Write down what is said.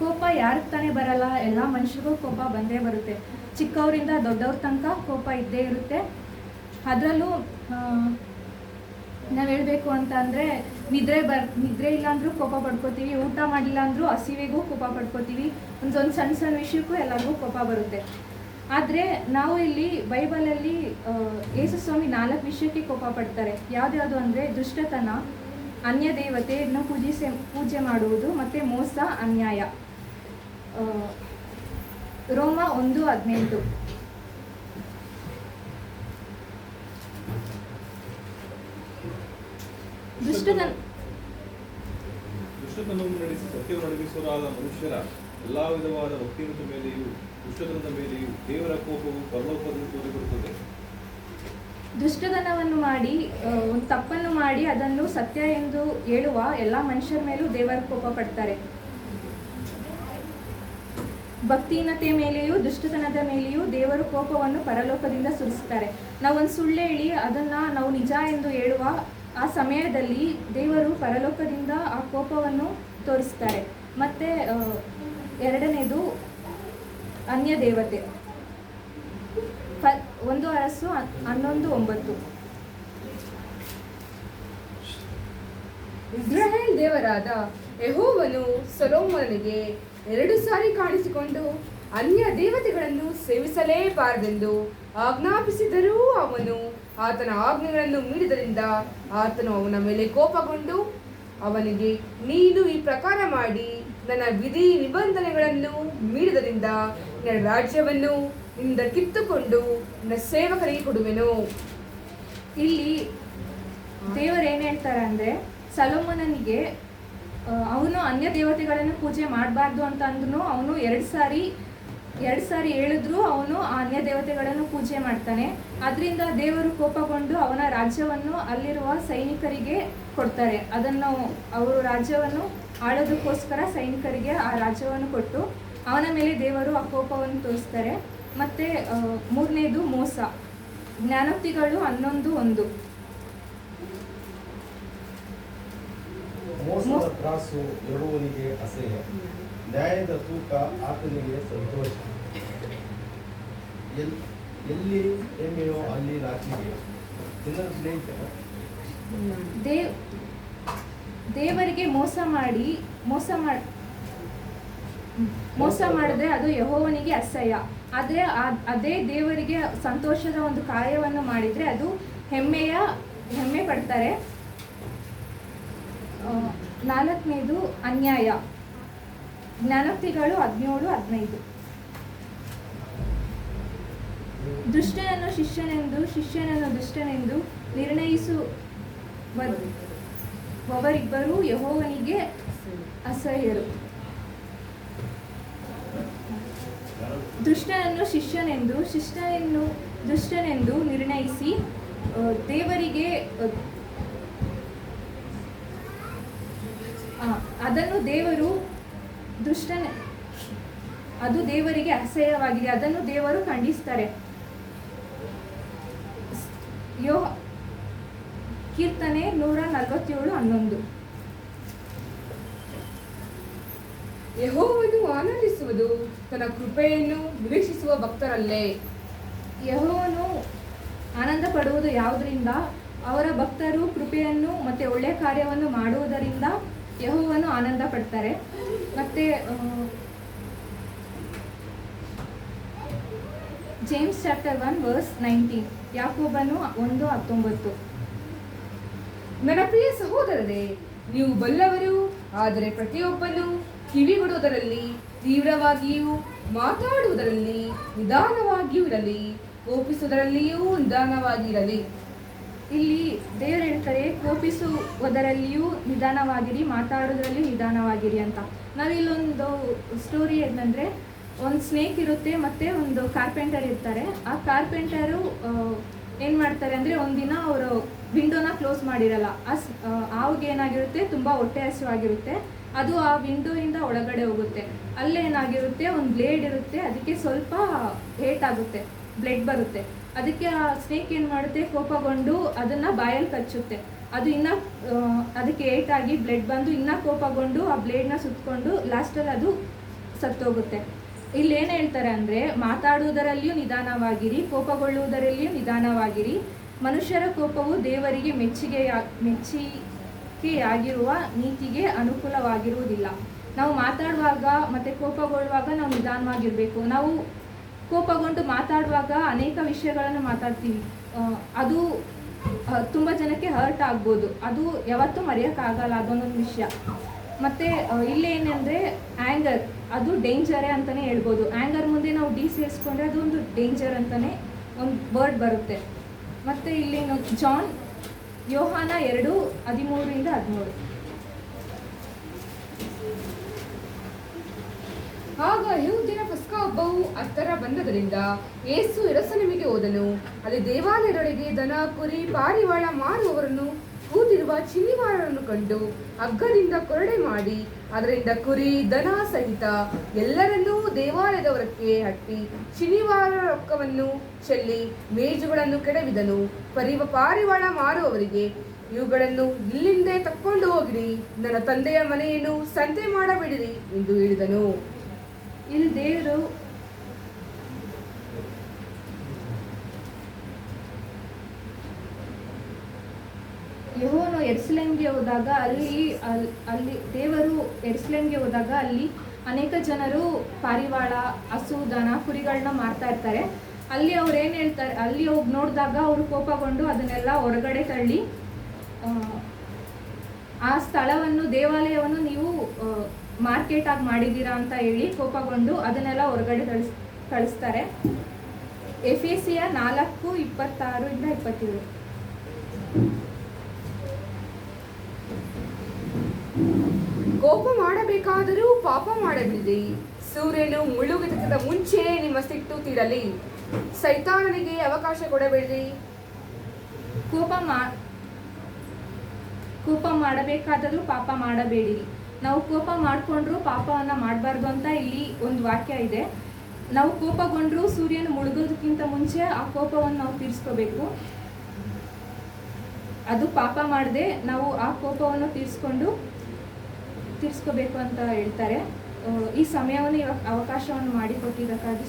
ಕೋಪ ಯಾರಿಗೆ ತಾನೇ ಬರಲ್ಲ, ಎಲ್ಲ ಮನುಷ್ಯರಿಗೂ ಕೋಪ ಬಂದೇ ಬರುತ್ತೆ. ಚಿಕ್ಕವರಿಂದ ದೊಡ್ಡವ್ರ ತನಕ ಕೋಪ ಇದ್ದೇ ಇರುತ್ತೆ. ಅದರಲ್ಲೂ ನಾವು ಹೇಳಬೇಕು ಅಂತ ಅಂದರೆ ನಿದ್ರೆ ಇಲ್ಲ ಅಂದರೂ ಕೋಪ ಪಡ್ಕೋತೀವಿ, ಊಟ ಮಾಡಿಲ್ಲ ಅಂದರೂ ಹಸಿವೆಗೂ ಕೋಪ ಪಡ್ಕೋತೀವಿ, ಒಂದು ಸಣ್ಣ ಸಣ್ಣ ವಿಷಯಕ್ಕೂ ಎಲ್ಲರಿಗೂ ಕೋಪ ಬರುತ್ತೆ. ಆದರೆ ನಾವು ಇಲ್ಲಿ ಬೈಬಲಲ್ಲಿ ಯೇಸು ಸ್ವಾಮಿ 4 ವಿಷಯಕ್ಕೆ ಕೋಪ ಪಡ್ತಾರೆ. ಯಾವ್ದ್ಯಾವುದು ಅಂದರೆ ದುಷ್ಟತನ, ಅನ್ಯ ದೇವತೆಯನ್ನು ಪೂಜೆ ಮಾಡುವುದು, ಮತ್ತು ಮೋಸ, ಅನ್ಯಾಯ. ರೋಮ 1:18. ದುಷ್ಟತನವನ್ನು ನಡೆಸಿ ಸತ್ಯವನ್ನು ನಡೆಸುವರಾದ ಮನುಷ್ಯರ ಎಲ್ಲಾ ವಿಧವಾದ ಭಕ್ತಿಯುತ ಮೇಲೆಯೂ ದುಷ್ಟತನದ ಮೇಲೆಯೂ ದೇವರ ಕೋಪವು ಪರಲೋಕದಲ್ಲಿ ತೋರಿಬರುತ್ತದೆ. ದುಷ್ಟತನವನ್ನು ಮಾಡಿ ಒಂದು ತಪ್ಪನ್ನು ಮಾಡಿ ಅದನ್ನು ಸತ್ಯ ಎಂದು ಹೇಳುವ ಎಲ್ಲ ಮನುಷ್ಯರ ಮೇಲೂ ದೇವರ ಕೋಪ ಪಡ್ತಾರೆ. ಭಕ್ತಿಹೀನತೆ ಮೇಲೆಯೂ ದುಷ್ಟತನದ ಮೇಲೆಯೂ ದೇವರು ಕೋಪವನ್ನು ಪರಲೋಕದಿಂದ ಸುರಿಸುತ್ತಾರೆ. ನಾವೊಂದು ಸುಳ್ಳು ಹೇಳಿ ಅದನ್ನು ನಾವು ನಿಜ ಎಂದು ಹೇಳುವ ಆ ಸಮಯದಲ್ಲಿ ದೇವರು ಪರಲೋಕದಿಂದ ಆ ಕೋಪವನ್ನು ತೋರಿಸ್ತಾರೆ. ಮತ್ತು ಎರಡನೇದು ಅನ್ಯ ದೇವತೆ. 1 ಅರಸು 11:9. ಇಸ್ರಾಯೇಲ್ ದೇವರಾದ ಯೆಹೋವನು ಸೊಲೊಮೋನನಿಗೆ 2 ಸಾರಿ ಕಾಣಿಸಿಕೊಂಡು ಅನ್ಯ ದೇವತೆಗಳನ್ನು ಸೇವಿಸಲೇಬಾರದೆಂದು ಆಜ್ಞಾಪಿಸಿದರೂ ಅವನು ಆತನ ಆಜ್ಞೆಗಳನ್ನು ಮೀರಿದ್ದರಿಂದ ಆತನು ಅವನ ಮೇಲೆ ಕೋಪಗೊಂಡು ಅವನಿಗೆ, ನೀನು ಈ ಪ್ರಕಾರ ಮಾಡಿ ನನ್ನ ವಿಧಿ ನಿಬಂಧನೆಗಳನ್ನು ಮೀರಿದ್ದರಿಂದ ನನ್ನ ರಾಜ್ಯವನ್ನು ನಿನ್ನಿಂದ ಕಿತ್ತುಕೊಂಡು ನನ್ನ ಸೇವಕರಿಗೆ ಕೊಡುವೆನು. ಇಲ್ಲಿ ದೇವರು ಏನು ಹೇಳ್ತಾರೆ ಅಂದರೆ, ಸೊಲೊಮೋನನಿಗೆ ಅವನು ಅನ್ಯ ದೇವತೆಗಳನ್ನು ಪೂಜೆ ಮಾಡಬಾರ್ದು ಅಂತ ಅಂದ್ರೂ ಅವನು 2 ಸಾರಿ ಹೇಳಿದ್ರು ಅವನು ಆ ಅನ್ಯ ದೇವತೆಗಳನ್ನು ಪೂಜೆ ಮಾಡ್ತಾನೆ. ಅದರಿಂದ ದೇವರು ಕೋಪಗೊಂಡು ಅವನ ರಾಜ್ಯವನ್ನು ಅಲ್ಲಿರುವ ಸೈನಿಕರಿಗೆ ಕೊಡ್ತಾರೆ. ಅದನ್ನು ಅವರು ರಾಜ್ಯವನ್ನು ಆಳೋದಕ್ಕೋಸ್ಕರ ಸೈನಿಕರಿಗೆ ಆ ರಾಜ್ಯವನ್ನು ಕೊಟ್ಟು ಅವನ ಮೇಲೆ ದೇವರು ಆ ಕೋಪವನ್ನು ತೋರಿಸ್ತಾರೆ. ಮತ್ತು ಮೂರನೇದು ಮೋಸ. ಜ್ಞಾನೋಕ್ತಿಗಳು 11:1. ಮೋಸದ ತ್ರಾಸು ಯೆಹೋವನಿಗೆ ಅಸಹ್ಯ, ನ್ಯಾಯದ ತೂಕ ಆತನಿಗೆ ಸಂತೋಷ. ಎಲ್ಲಿ ಹೆಮ್ಮೆಯೋ ಅಲ್ಲಿ ನಾಚಿಕೆ. ದೇವರಿಗೆ ಮೋಸ ಮಾಡಿದ್ರೆ ಅದು ಯೆಹೋವನಿಗೆ ಅಸಹ್ಯ. ಆದರೆ ಅದೇ ದೇವರಿಗೆ ಸಂತೋಷದ ಒಂದು ಕಾರ್ಯವನ್ನು ಮಾಡಿದರೆ ಅದು ಹೆಮ್ಮೆ ಪಡ್ತಾರೆ. 4ನೇದು ಅನ್ಯಾಯ. ಜ್ಞಾನೋಕ್ತಿಗಳು 17:15. ದುಷ್ಟನನ್ನು ಶಿಷ್ಯನೆಂದು ಶಿಷ್ಯನನ್ನು ದುಷ್ಟನೆಂದು ನಿರ್ಣಯಿಸುವವರಿಬ್ಬರು ಯೆಹೋವನಿಗೆ ಅಸಹ್ಯರು. ದುಷ್ಟನನ್ನು ಶಿಷ್ಯನೆಂದು ಶಿಷ್ಟನನ್ನು ದುಷ್ಟನೆಂದು ನಿರ್ಣಯಿಸಿ ದೇವರಿಗೆ ಅದನ್ನು ದೇವರು ಅದು ದೇವರಿಗೆ ಅಸಹ್ಯವಾಗಿದೆ, ಅದನ್ನು ದೇವರು ಖಂಡಿಸ್ತಾರೆ. ಕೀರ್ತನೆ 147:11. ಯೆಹೋವನು ಆನಂದಿಸುವುದು ತನ್ನ ಕೃಪೆಯನ್ನು ನಿರೀಕ್ಷಿಸುವ ಭಕ್ತರಲ್ಲೇ. ಯೆಹೋವನು ಆನಂದ ಪಡುವುದು ಯಾವುದರಿಂದ? ಅವರ ಭಕ್ತರು ಕೃಪೆಯನ್ನು ಮತ್ತು ಒಳ್ಳೆಯ ಕಾರ್ಯವನ್ನು ಮಾಡುವುದರಿಂದ ಯೆಹೋವನು ಆನಂದ ಪಡ್ತಾರೆ. ಮತ್ತು ಜೇಮ್ಸ್ ಚಾಪ್ಟರ್ 1:19. ಯಾಕೋಬನು 1:19. ನನ್ನ ಪ್ರಿಯ ಸಹೋದರರೇ, ನೀವು ಬಲ್ಲವರು, ಆದರೆ ಪ್ರತಿಯೊಬ್ಬನು ಕಿವಿಗೊಡುವುದರಲ್ಲಿ ತೀವ್ರವಾಗಿಯೂ ಮಾತಾಡುವುದರಲ್ಲಿ ನಿಧಾನವಾಗಿಯೂ ಇರಲಿ, ಕೋಪಿಸುವುದರಲ್ಲಿಯೂ ನಿಧಾನವಾಗಿರಲಿ. ಇಲ್ಲಿ ದೇವರು ಹೇಳ್ತಾರೆ, ಕೋಪಿಸುವುದರಲ್ಲಿಯೂ ನಿಧಾನವಾಗಿರಿ, ಮಾತಾಡೋದ್ರಲ್ಲಿಯೂ ನಿಧಾನವಾಗಿರಿ ಅಂತ. ನಾವಿಲ್ಲೊಂದು ಸ್ಟೋರಿ ಏನಂದರೆ, ಒಂದು ಸ್ನೇಕ್ ಇರುತ್ತೆ ಮತ್ತು ಒಂದು ಕಾರ್ಪೆಂಟರ್ ಇರ್ತಾರೆ. ಆ ಕಾರ್ಪೆಂಟರು ಏನು ಮಾಡ್ತಾರೆ ಅಂದರೆ, ಒಂದಿನ ಅವರು ವಿಂಡೋನ ಕ್ಲೋಸ್ ಮಾಡಿರಲ್ಲ. ಆವಾಗ ಏನಾಗಿರುತ್ತೆ, ತುಂಬ ಹೊಟ್ಟೆ ಹಸಿವಾಗಿರುತ್ತೆ. ಅದು ಆ ವಿಂಡೋಯಿಂದ ಒಳಗಡೆ ಹೋಗುತ್ತೆ. ಅಲ್ಲೇನಾಗಿರುತ್ತೆ, ಒಂದು ಬ್ಲೇಡ್ ಇರುತ್ತೆ, ಅದಕ್ಕೆ ಸ್ವಲ್ಪ ಹೇಟ್ ಆಗುತ್ತೆ, ಬ್ಲಡ್ ಬರುತ್ತೆ. ಅದಕ್ಕೆ ಆ ಸ್ನೇಕ್ ಏನು ಮಾಡುತ್ತೆ, ಕೋಪಗೊಂಡು ಅದನ್ನು ಬಾಯಲ್ಲಿ ಕಚ್ಚುತ್ತೆ. ಅದು ಇನ್ನೂ ಅದಕ್ಕೆ ಏಟಾಗಿ ಬ್ಲಡ್ ಬಂದು ಇನ್ನೂ ಕೋಪಗೊಂಡು ಆ ಬ್ಲೇಡ್ನ ಸುತ್ತಕೊಂಡು ಲಾಸ್ಟಲ್ಲಿ ಅದು ಸತ್ತೋಗುತ್ತೆ. ಇಲ್ಲಿ ಏನು ಹೇಳ್ತಾರೆ ಅಂದರೆ, ಮಾತಾಡುವುದರಲ್ಲಿಯೂ ನಿಧಾನವಾಗಿರಿ, ಕೋಪಗೊಳ್ಳುವುದರಲ್ಲಿಯೂ ನಿಧಾನವಾಗಿರಿ. ಮನುಷ್ಯರ ಕೋಪವು ದೇವರಿಗೆ ಮೆಚ್ಚಿಕೆಯಾಗಿರುವ ನೀತಿಗೆ ಅನುಕೂಲವಾಗಿರುವುದಿಲ್ಲ. ನಾವು ಮಾತಾಡುವಾಗ ಮತ್ತು ಕೋಪಗೊಳ್ಳುವಾಗ ನಾವು ನಿಧಾನವಾಗಿರಬೇಕು. ನಾವು ಕೋಪಗೊಂಡು ಮಾತಾಡುವಾಗ ಅನೇಕ ವಿಷಯಗಳನ್ನು ಮಾತಾಡ್ತೀವಿ. ಅದು ತುಂಬ ಜನಕ್ಕೆ ಹರ್ಟ್ ಆಗ್ಬೋದು. ಅದು ಯಾವತ್ತೂ ಮರೆಯೋಕ್ಕಾಗಲ್ಲ ಅದೊಂದೊಂದು ವಿಷಯ. ಮತ್ತು ಇಲ್ಲೇನೆಂದರೆ ಆ್ಯಂಗರ್, ಅದು ಡೇಂಜರೇ ಅಂತಲೇ ಹೇಳ್ಬೋದು. ಆ್ಯಂಗರ್ ಮುಂದೆ ನಾವು ಡಿ ಸೇರಿಸ್ಕೊಂಡ್ರೆ ಅದು ಒಂದು ಡೇಂಜರ್ ಅಂತಲೇ ಒಂದು ವರ್ಡ್ ಬರುತ್ತೆ. ಮತ್ತು ಇಲ್ಲಿ ಯೋಹಾನ 2:13-13. ಆಗ ಯೆಹೂದ್ಯರ ಪಸ್ಕ ಹಬ್ಬವು ಹತ್ತಿರ ಬಂದದರಿಂದ ಯೇಸು ಯೆರೂಸಲೇಮಿಗೆ ಹೋದನು. ಅಲ್ಲಿ ದೇವಾಲಯದೊಳಗೆ ದನ, ಕುರಿ, ಪಾರಿವಾಳ ಮಾರುವವರನ್ನು ಕೂತಿರುವ ಚಿನ್ನಿವಾರರನ್ನು ಕಂಡು ಹಗ್ಗದಿಂದ ಕೊರಡೆ ಮಾಡಿ ಅದರಿಂದ ಕುರಿ, ದನ ಸಹಿತ ಎಲ್ಲರನ್ನೂ ದೇವಾಲಯದ ಹೊರಕ್ಕೆ ಅಟ್ಟಿ ಚಿನ್ನಿವಾರ ರೊಕ್ಕವನ್ನು ಚೆಲ್ಲಿ ಮೇಜುಗಳನ್ನು ಕೆಡವಿದನು. ಪಾರಿವಾಳ ಮಾರುವವರಿಗೆ, ಇವುಗಳನ್ನು ಇಲ್ಲಿಂದೇ ತಕ್ಕೊಂಡು ಹೋಗಿರಿ, ನನ್ನ ತಂದೆಯ ಮನೆಯನ್ನು ಸಂತೆ ಮಾಡಬೇಡಿರಿ ಎಂದು ಹೇಳಿದನು. ಇಲ್ಲಿ ದೇವರು ಯೆಹೋವನು ಯೆರೂಸಲೇಮಿಗೆ ಹೋದಾಗ ಅಲ್ಲಿ ದೇವರು ಯೆರೂಸಲೇಮಿಗೆ ಹೋದಾಗ ಅಲ್ಲಿ ಅನೇಕ ಜನರು ಪಾರಿವಾಳ, ಹಸು, ದನ, ಕುರಿಗಳನ್ನ ಮಾರ್ತಾ ಇರ್ತಾರೆ. ಅಲ್ಲಿ ಅವ್ರು ಏನು ಹೇಳ್ತಾರೆ, ಅಲ್ಲಿ ಹೋಗಿ ನೋಡಿದಾಗ ಅವರು ಕೋಪಗೊಂಡು ಅದನ್ನೆಲ್ಲ ಹೊರಗಡೆ ತಳ್ಳಿ ಆ ಸ್ಥಳವನ್ನು, ದೇವಾಲಯವನ್ನು ನೀವು ಮಾರ್ಕೆಟ್ ಆಗಿ ಮಾಡಿದ್ದೀರಾ ಅಂತ ಹೇಳಿ ಕೋಪಗೊಂಡು ಅದನ್ನೆಲ್ಲ ಹೊರಗಡೆ ಕಳಿಸ್ತಾರೆ. ಎಫೆಸಿಯ 4:26-27. ಕೋಪ ಮಾಡಬೇಕಾದರೂ ಪಾಪ ಮಾಡಬೇಡಿ. ಸೂರ್ಯನು ಮುಳುಗುವುದಕ್ಕಿಂತ ಮುಂಚೆ ನಿಮ್ಮ ಸಿಟ್ಟು ತೀರಲಿ. ಸೈತಾನನಿಗೆ ಅವಕಾಶ ಕೊಡಬೇಡಿ. ಕೋಪ ಮಾಡಬೇಕಾದರೂ ಪಾಪ ಮಾಡಬೇಡಿರಿ. ನಾವು ಕೋಪ ಮಾಡಿಕೊಂಡ್ರು ಪಾಪವನ್ನು ಮಾಡಬಾರ್ದು ಅಂತ ಇಲ್ಲಿ ಒಂದು ವಾಕ್ಯ ಇದೆ. ನಾವು ಕೋಪಗೊಂಡ್ರು ಸೂರ್ಯನ ಮುಳುಗೋದಕ್ಕಿಂತ ಮುಂಚೆ ಆ ಕೋಪವನ್ನು ನಾವು ತೀರಿಸ್ಕೋಬೇಕು. ಅದು ಪಾಪ ಮಾಡದೆ ನಾವು ಆ ಕೋಪವನ್ನು ತೀರಿಸ್ಕೋಬೇಕು ಅಂತ ಹೇಳ್ತಾರೆ. ಈ ಸಮಯವನ್ನು ಅವಕಾಶವನ್ನು ಮಾಡಿಕೊಟ್ಟಿದ್ದಕ್ಕಾಗಿ